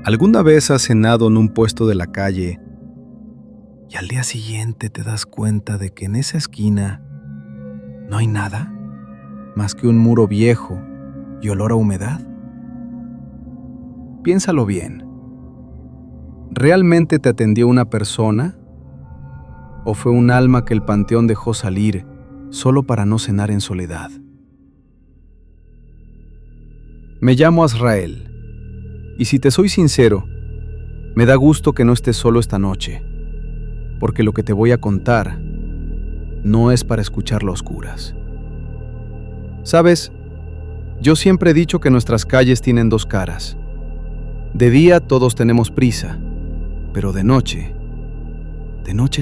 ¿Alguna vez has cenado en un puesto de la calle y al día siguiente te das cuenta de que en esa esquina no hay nada más que un muro viejo y olor a humedad? Piénsalo bien. ¿Realmente te atendió una persona? ¿O fue un alma que el panteón dejó salir solo para no cenar en soledad? Me llamo Azrael, y si te soy sincero, me da gusto que no estés solo esta noche, porque lo que te voy a contar no es para escucharlo a oscuras. ¿Sabes? Yo siempre he dicho que nuestras calles tienen dos caras. De día todos tenemos prisa, pero de noche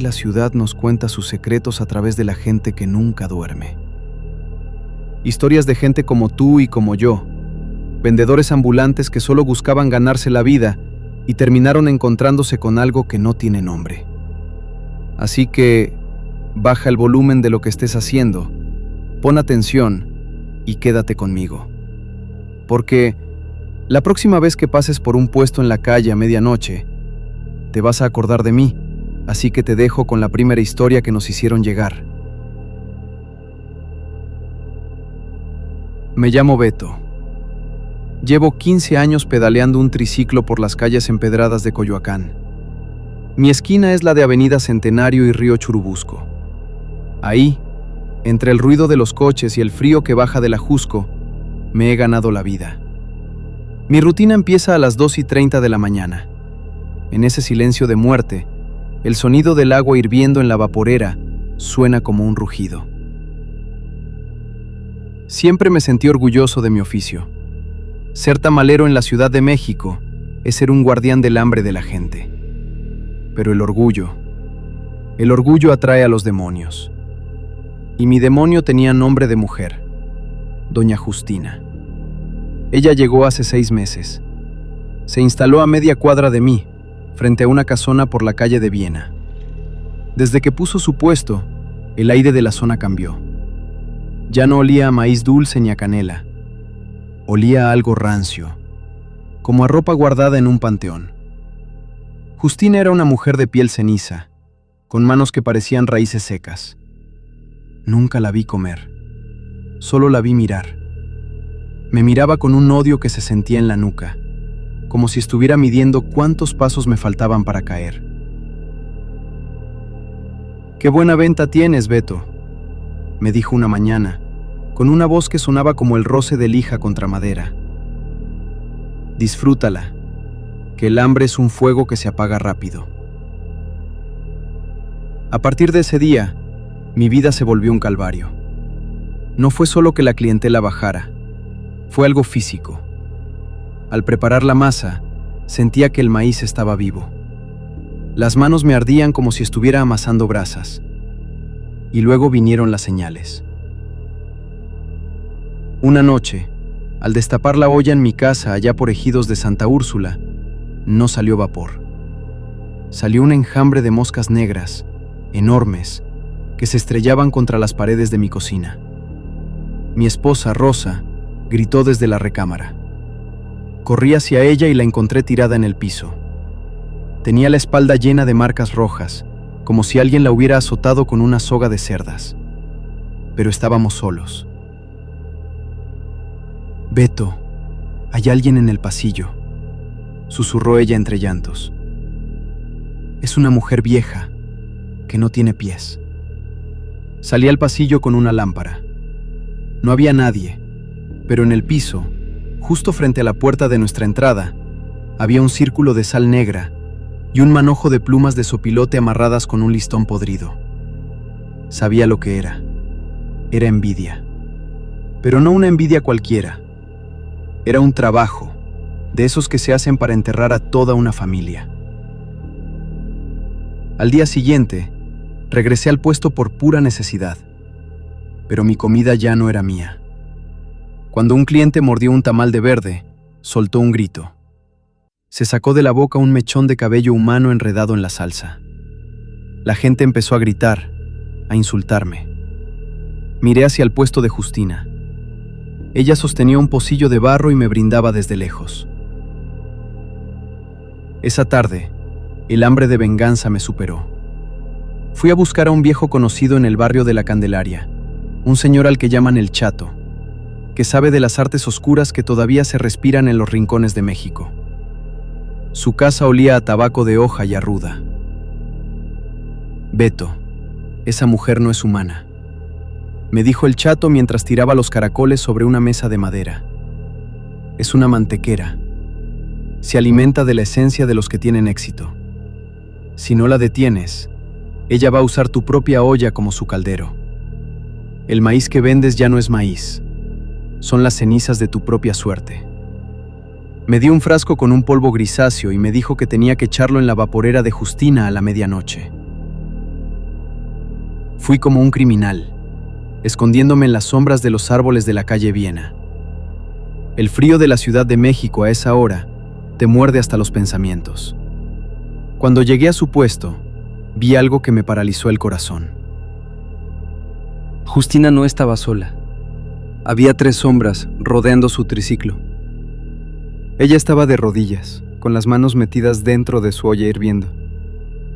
la ciudad nos cuenta sus secretos a través de la gente que nunca duerme. Historias de gente como tú y como yo, vendedores ambulantes que solo buscaban ganarse la vida y terminaron encontrándose con algo que no tiene nombre. Así que, baja el volumen de lo que estés haciendo, pon atención y quédate conmigo. Porque la próxima vez que pases por un puesto en la calle a medianoche, te vas a acordar de mí, así que te dejo con la primera historia que nos hicieron llegar. Me llamo Beto. Llevo 15 años pedaleando un triciclo por las calles empedradas de Coyoacán. Mi esquina es la de Avenida Centenario y Río Churubusco. Ahí, entre el ruido de los coches y el frío que baja del Ajusco, me he ganado la vida. Mi rutina empieza a las 2:30 de la mañana. En ese silencio de muerte, el sonido del agua hirviendo en la vaporera suena como un rugido. Siempre me sentí orgulloso de mi oficio. Ser tamalero en la Ciudad de México es ser un guardián del hambre de la gente. Pero el orgullo atrae a los demonios. Y mi demonio tenía nombre de mujer, Doña Justina. Ella llegó hace 6 meses. Se instaló a media cuadra de mí, frente a una casona por la calle de Viena. Desde que puso su puesto, el aire de la zona cambió. Ya no olía a maíz dulce ni a canela. Olía a algo rancio, como a ropa guardada en un panteón. Justina era una mujer de piel ceniza, con manos que parecían raíces secas. Nunca la vi comer, solo la vi mirar. Me miraba con un odio que se sentía en la nuca, como si estuviera midiendo cuántos pasos me faltaban para caer. «Qué buena venta tienes, Beto», me dijo una mañana, con una voz que sonaba como el roce de lija contra madera. «Disfrútala, que el hambre es un fuego que se apaga rápido». A partir de ese día, mi vida se volvió un calvario. No fue solo que la clientela bajara, fue algo físico. Al preparar la masa, sentía que el maíz estaba vivo. Las manos me ardían como si estuviera amasando brasas. Y luego vinieron las señales. Una noche, al destapar la olla en mi casa allá por Ejidos de Santa Úrsula, no salió vapor. Salió un enjambre de moscas negras, enormes, que se estrellaban contra las paredes de mi cocina. Mi esposa, Rosa, gritó desde la recámara. Corrí hacia ella y la encontré tirada en el piso. Tenía la espalda llena de marcas rojas, como si alguien la hubiera azotado con una soga de cerdas. Pero estábamos solos. «Beto, hay alguien en el pasillo», susurró ella entre llantos. «Es una mujer vieja, que no tiene pies». Salí al pasillo con una lámpara. No había nadie, pero en el piso, justo frente a la puerta de nuestra entrada, había un círculo de sal negra y un manojo de plumas de sopilote amarradas con un listón podrido. Sabía lo que era. Era envidia. Pero no una envidia cualquiera. Era un trabajo, de esos que se hacen para enterrar a toda una familia. Al día siguiente, regresé al puesto por pura necesidad. Pero mi comida ya no era mía. Cuando un cliente mordió un tamal de verde, soltó un grito. Se sacó de la boca un mechón de cabello humano enredado en la salsa. La gente empezó a gritar, a insultarme. Miré hacia el puesto de Justina. Ella sostenía un pocillo de barro y me brindaba desde lejos. Esa tarde, el hambre de venganza me superó. Fui a buscar a un viejo conocido en el barrio de la Candelaria, un señor al que llaman el Chato, que sabe de las artes oscuras que todavía se respiran en los rincones de México. Su casa olía a tabaco de hoja y a ruda. Beto, esa mujer no es humana, me dijo el Chato mientras tiraba los caracoles sobre una mesa de madera. Es una mantequera. Se alimenta de la esencia de los que tienen éxito. Si no la detienes, ella va a usar tu propia olla como su caldero. El maíz que vendes ya no es maíz. Son las cenizas de tu propia suerte. Me dio un frasco con un polvo grisáceo y me dijo que tenía que echarlo en la vaporera de Justina a la medianoche. Fui como un criminal, escondiéndome en las sombras de los árboles de la calle Viena. El frío de la Ciudad de México a esa hora te muerde hasta los pensamientos. Cuando llegué a su puesto, vi algo que me paralizó el corazón. Justina no estaba sola. Había 3 sombras rodeando su triciclo. Ella estaba de rodillas, con las manos metidas dentro de su olla hirviendo,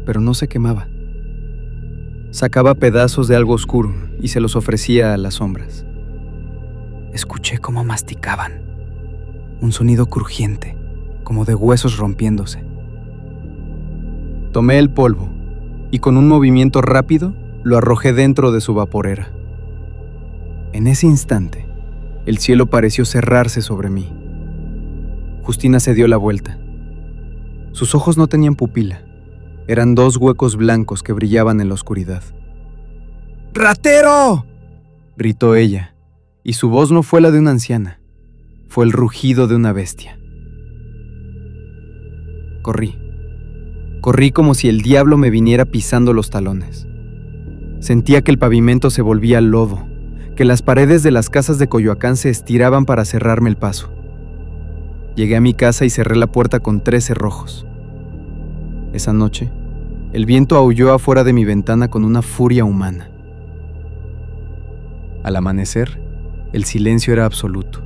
pero no se quemaba. Sacaba pedazos de algo oscuro y se los ofrecía a las sombras. Escuché cómo masticaban, un sonido crujiente, como de huesos rompiéndose. Tomé el polvo y con un movimiento rápido lo arrojé dentro de su vaporera. En ese instante, el cielo pareció cerrarse sobre mí. Justina se dio la vuelta. Sus ojos no tenían pupila. Eran 2 huecos blancos que brillaban en la oscuridad. ¡Ratero!, gritó ella, y su voz no fue la de una anciana. Fue el rugido de una bestia. Corrí como si el diablo me viniera pisando los talones. Sentía que el pavimento se volvía lodo, que las paredes de las casas de Coyoacán se estiraban para cerrarme el paso. Llegué a mi casa y cerré la puerta con 3 cerrojos. Esa noche, el viento aulló afuera de mi ventana con una furia humana. Al amanecer, el silencio era absoluto.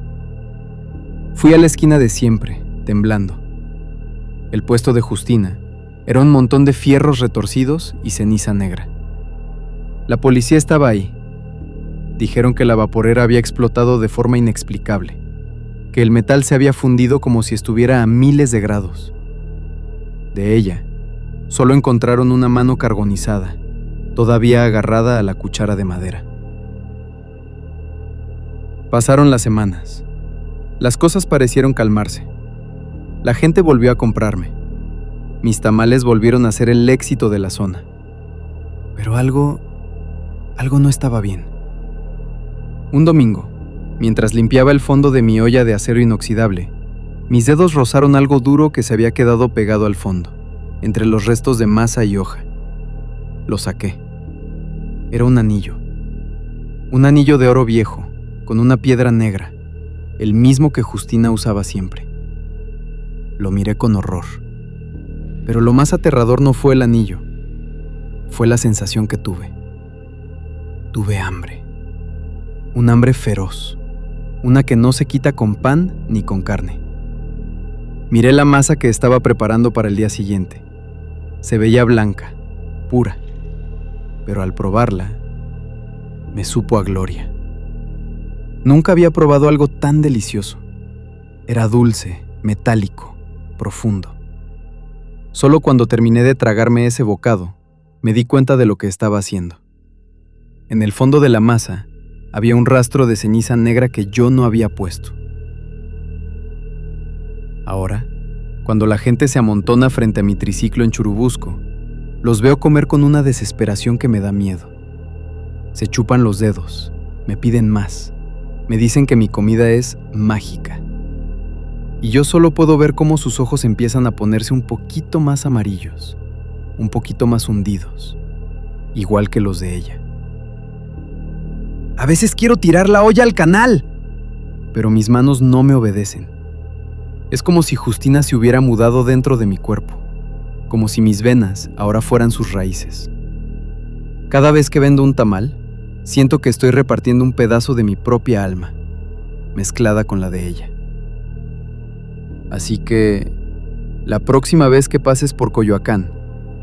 Fui a la esquina de siempre, temblando. El puesto de Justina era un montón de fierros retorcidos y ceniza negra. La policía estaba ahí. Dijeron que la vaporera había explotado de forma inexplicable, que el metal se había fundido como si estuviera a miles de grados. De ella, solo encontraron una mano carbonizada, todavía agarrada a la cuchara de madera. Pasaron las semanas. Las cosas parecieron calmarse. La gente volvió a comprarme. Mis tamales volvieron a ser el éxito de la zona. Pero algo no estaba bien. Un domingo, mientras limpiaba el fondo de mi olla de acero inoxidable, mis dedos rozaron algo duro que se había quedado pegado al fondo, entre los restos de masa y hoja. Lo saqué. Era un anillo de oro viejo, con una piedra negra, el mismo que Justina usaba siempre. Lo miré con horror. Pero lo más aterrador no fue el anillo, fue la sensación que tuve. Tuve hambre. Un hambre feroz, una que no se quita con pan ni con carne. Miré la masa que estaba preparando para el día siguiente. Se veía blanca, pura, pero al probarla, me supo a gloria. Nunca había probado algo tan delicioso. Era dulce, metálico, profundo. Solo cuando terminé de tragarme ese bocado, me di cuenta de lo que estaba haciendo. En el fondo de la masa había un rastro de ceniza negra que yo no había puesto. Ahora, cuando la gente se amontona frente a mi triciclo en Churubusco, los veo comer con una desesperación que me da miedo. Se chupan los dedos, me piden más, me dicen que mi comida es mágica. Y yo solo puedo ver cómo sus ojos empiezan a ponerse un poquito más amarillos, un poquito más hundidos, igual que los de ella. A veces quiero tirar la olla al canal, pero mis manos no me obedecen. Es como si Justina se hubiera mudado dentro de mi cuerpo, como si mis venas ahora fueran sus raíces. Cada vez que vendo un tamal, siento que estoy repartiendo un pedazo de mi propia alma, mezclada con la de ella. Así que La próxima vez que pases por Coyoacán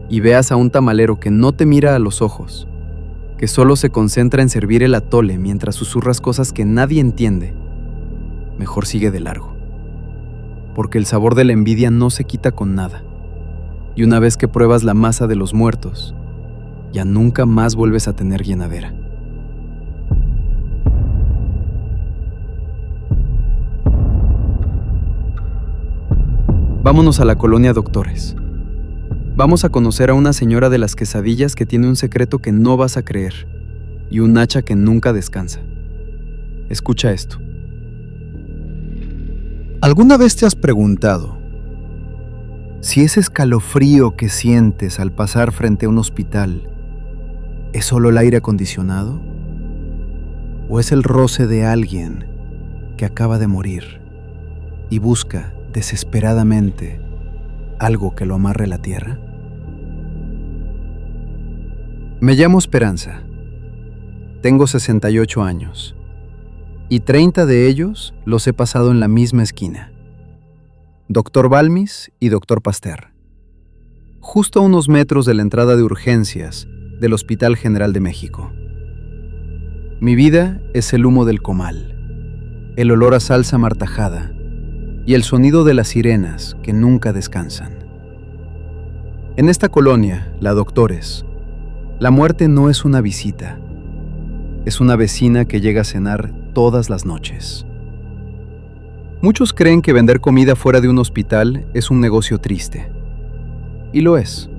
y veas a un tamalero que no te mira a los ojos, que solo se concentra en servir el atole mientras susurras cosas que nadie entiende, mejor sigue de largo. Porque el sabor de la envidia no se quita con nada. Y una vez que pruebas la masa de los muertos, ya nunca más vuelves a tener llenadera. Vámonos a la colonia Doctores. Vamos a conocer a una señora de las quesadillas que tiene un secreto que no vas a creer y un hacha que nunca descansa. Escucha esto. ¿Alguna vez te has preguntado si ese escalofrío que sientes al pasar frente a un hospital es solo el aire acondicionado? ¿O es el roce de alguien que acaba de morir y busca desesperadamente algo que lo amarre a la tierra? Me llamo Esperanza. Tengo 68 años y 30 de ellos los he pasado en la misma esquina. Dr. Balmis y Dr. Pasteur, justo a unos metros de la entrada de urgencias del Hospital General de México. Mi vida es el humo del comal, el olor a salsa martajada y el sonido de las sirenas que nunca descansan. En esta colonia, la Doctores, la muerte no es una visita, es una vecina que llega a cenar todas las noches. Muchos creen que vender comida fuera de un hospital es un negocio triste. Y lo es.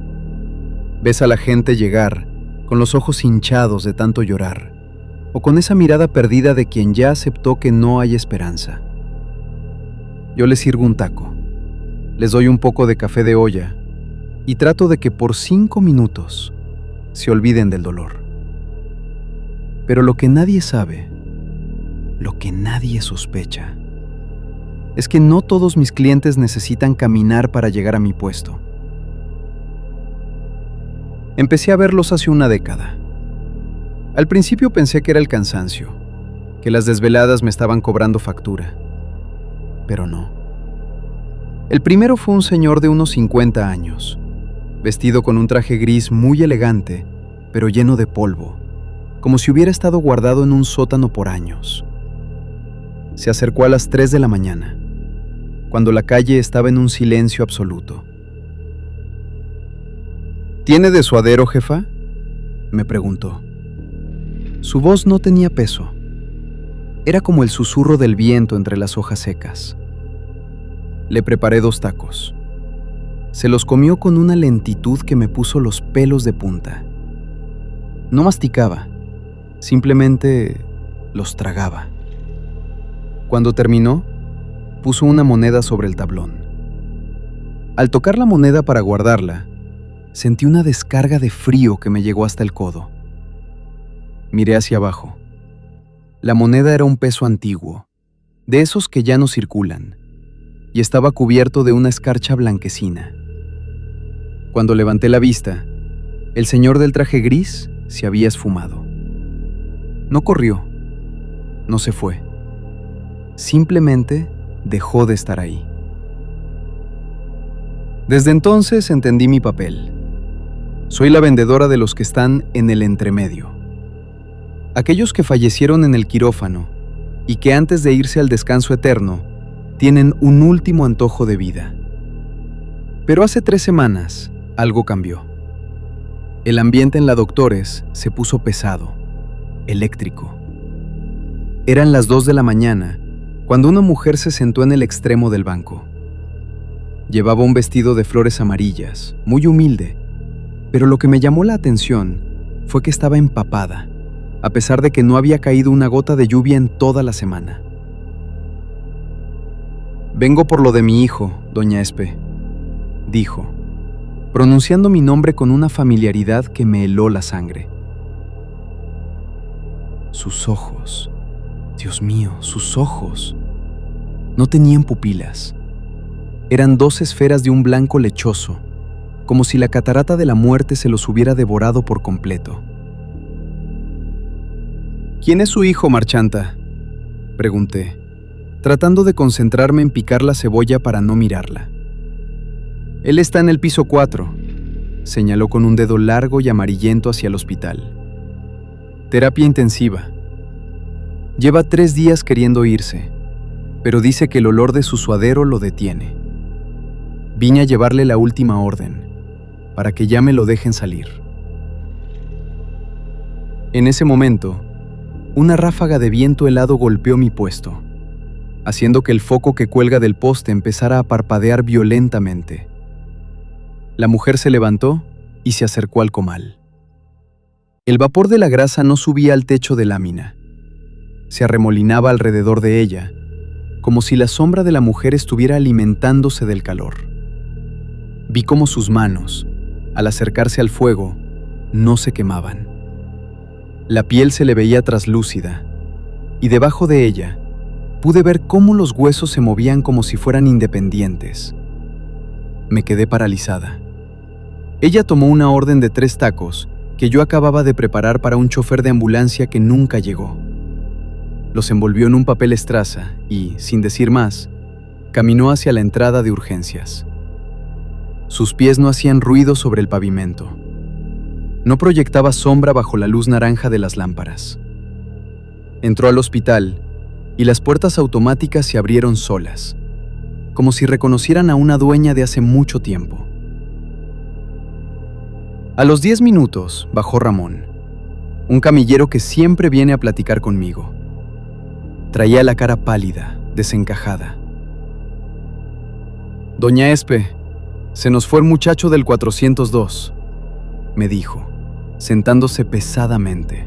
Ves a la gente llegar con los ojos hinchados de tanto llorar, o con esa mirada perdida de quien ya aceptó que no hay esperanza. Yo les sirvo un taco, les doy un poco de café de olla y trato de que por 5 minutos se olviden del dolor. Pero lo que nadie sabe, lo que nadie sospecha, es que no todos mis clientes necesitan caminar para llegar a mi puesto. Empecé a verlos hace una década. Al principio pensé que era el cansancio, que las desveladas me estaban cobrando factura. Pero no. El primero fue un señor de unos 50 años, vestido con un traje gris muy elegante, pero lleno de polvo, como si hubiera estado guardado en un sótano por años. Se acercó a las 3 de la mañana, cuando la calle estaba en un silencio absoluto. ¿Tiene de suadero, jefa?, me preguntó. Su voz no tenía peso. Era como el susurro del viento entre las hojas secas. Le preparé 2 tacos. Se los comió con una lentitud que me puso los pelos de punta. No masticaba, simplemente los tragaba. Cuando terminó, puso una moneda sobre el tablón. Al tocar la moneda para guardarla, sentí una descarga de frío que me llegó hasta el codo. Miré hacia abajo. La moneda era un peso antiguo, de esos que ya no circulan, y estaba cubierto de una escarcha blanquecina. Cuando levanté la vista, el señor del traje gris se había esfumado. No corrió, no se fue. Simplemente dejó de estar ahí. Desde entonces entendí mi papel. Soy la vendedora de los que están en el entremedio. Aquellos que fallecieron en el quirófano y que antes de irse al descanso eterno, tienen un último antojo de vida. Pero hace 3 semanas, algo cambió. El ambiente en la Doctores se puso pesado, eléctrico. Eran las 2 de la mañana cuando una mujer se sentó en el extremo del banco. Llevaba un vestido de flores amarillas, muy humilde, pero lo que me llamó la atención fue que estaba empapada, a pesar de que no había caído una gota de lluvia en toda la semana. «Vengo por lo de mi hijo, doña Espe», dijo, pronunciando mi nombre con una familiaridad que me heló la sangre. Sus ojos, Dios mío, sus ojos, no tenían pupilas. Eran 2 esferas de un blanco lechoso, como si la catarata de la muerte se los hubiera devorado por completo. «¿Quién es su hijo, marchanta?», pregunté, tratando de concentrarme en picar la cebolla para no mirarla. Él está en el piso 4, señaló con un dedo largo y amarillento hacia el hospital. Terapia intensiva. Lleva 3 días queriendo irse, pero dice que el olor de su suadero lo detiene. Vine a llevarle la última orden, para que ya me lo dejen salir. En ese momento, una ráfaga de viento helado golpeó mi puesto, haciendo que el foco que cuelga del poste empezara a parpadear violentamente. La mujer se levantó y se acercó al comal. El vapor de la grasa no subía al techo de lámina. Se arremolinaba alrededor de ella, como si la sombra de la mujer estuviera alimentándose del calor. Vi cómo sus manos, al acercarse al fuego, no se quemaban. La piel se le veía traslúcida, y debajo de ella pude ver cómo los huesos se movían como si fueran independientes. Me quedé paralizada. Ella tomó una orden de 3 tacos que yo acababa de preparar para un chofer de ambulancia que nunca llegó. Los envolvió en un papel estraza y, sin decir más, caminó hacia la entrada de urgencias. Sus pies no hacían ruido sobre el pavimento. No proyectaba sombra bajo la luz naranja de las lámparas. Entró al hospital y las puertas automáticas se abrieron solas, como si reconocieran a una dueña de hace mucho tiempo. A los 10 minutos bajó Ramón, un camillero que siempre viene a platicar conmigo. Traía la cara pálida, desencajada. «Doña Espe, se nos fue el muchacho del 402», me dijo, sentándose pesadamente.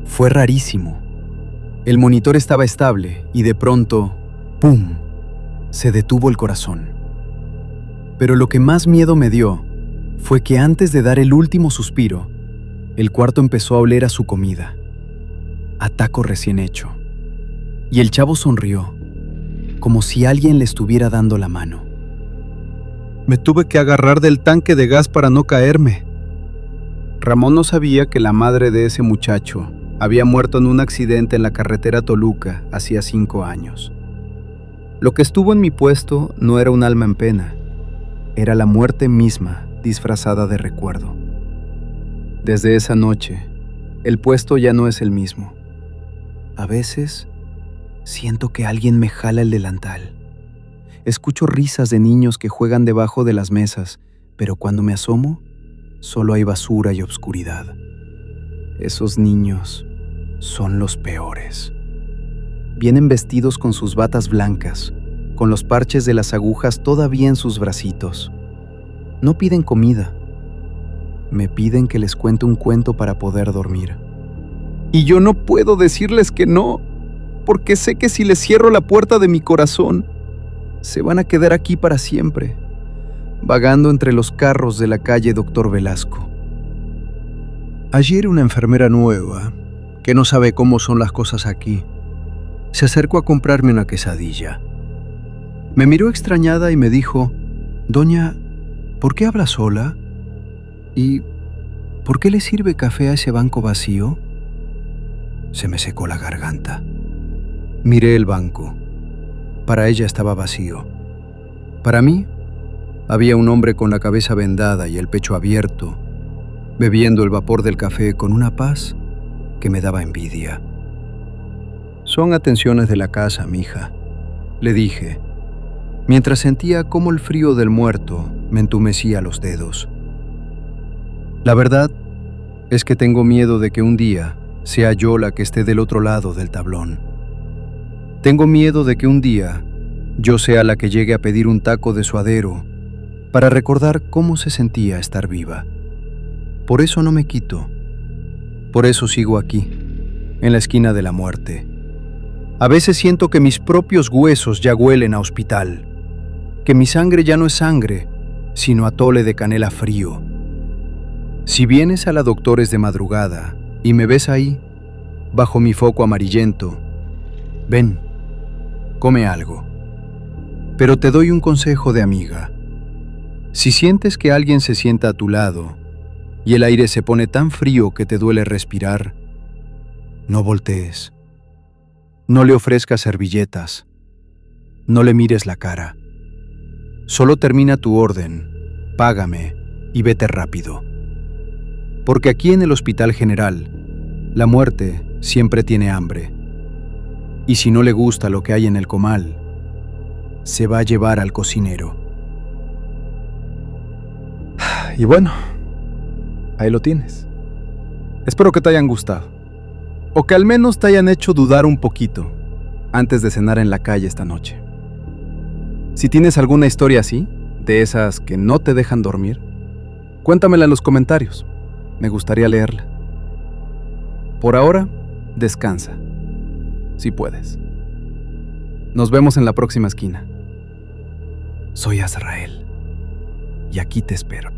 Fue rarísimo. El monitor estaba estable y de pronto, ¡pum!, se detuvo el corazón. Pero lo que más miedo me dio fue que antes de dar el último suspiro, el cuarto empezó a oler a su comida, a taco recién hecho. Y el chavo sonrió, como si alguien le estuviera dando la mano. Me tuve que agarrar del tanque de gas para no caerme. Ramón no sabía que la madre de ese muchacho había muerto en un accidente en la carretera Toluca hacía 5 años. Lo que estuvo en mi puesto no era un alma en pena, era la muerte misma disfrazada de recuerdo. Desde esa noche, el puesto ya no es el mismo. A veces, siento que alguien me jala el delantal. Escucho risas de niños que juegan debajo de las mesas, pero cuando me asomo, solo hay basura y obscuridad. Esos niños son los peores. Vienen vestidos con sus batas blancas, con los parches de las agujas todavía en sus bracitos. No piden comida. Me piden que les cuente un cuento para poder dormir. Y yo no puedo decirles que no, porque sé que si les cierro la puerta de mi corazón, se van a quedar aquí para siempre, vagando entre los carros de la calle Doctor Velasco. Ayer una enfermera nueva, que no sabe cómo son las cosas aquí, se acercó a comprarme una quesadilla. Me miró extrañada y me dijo: «Doña, ¿por qué habla sola? ¿Y por qué le sirve café a ese banco vacío?» Se me secó la garganta. Miré el banco. Para ella estaba vacío. Para mí, había un hombre con la cabeza vendada y el pecho abierto, bebiendo el vapor del café con una paz que me daba envidia. «Son atenciones de la casa, mija», le dije, mientras sentía cómo el frío del muerto me entumecía los dedos. La verdad es que tengo miedo de que un día sea yo la que esté del otro lado del tablón. Tengo miedo de que un día yo sea la que llegue a pedir un taco de suadero para recordar cómo se sentía estar viva. Por eso no me quito. Por eso sigo aquí, en la esquina de la muerte. A veces siento que mis propios huesos ya huelen a hospital, que mi sangre ya no es sangre, sino atole de canela frío. Si vienes a la Doctores de madrugada y me ves ahí, bajo mi foco amarillento, ven, come algo. Pero te doy un consejo de amiga. Si sientes que alguien se sienta a tu lado y el aire se pone tan frío que te duele respirar, no voltees. No le ofrezcas servilletas. No le mires la cara. Solo termina tu orden, págame y vete rápido. Porque aquí en el Hospital General, la muerte siempre tiene hambre. Y si no le gusta lo que hay en el comal, se va a llevar al cocinero. Y bueno, ahí lo tienes. Espero que te hayan gustado. O que al menos te hayan hecho dudar un poquito antes de cenar en la calle esta noche. Si tienes alguna historia así, de esas que no te dejan dormir, cuéntamela en los comentarios. Me gustaría leerla. Por ahora, descansa, si puedes. Nos vemos en la próxima esquina. Soy Azrael, y aquí te espero.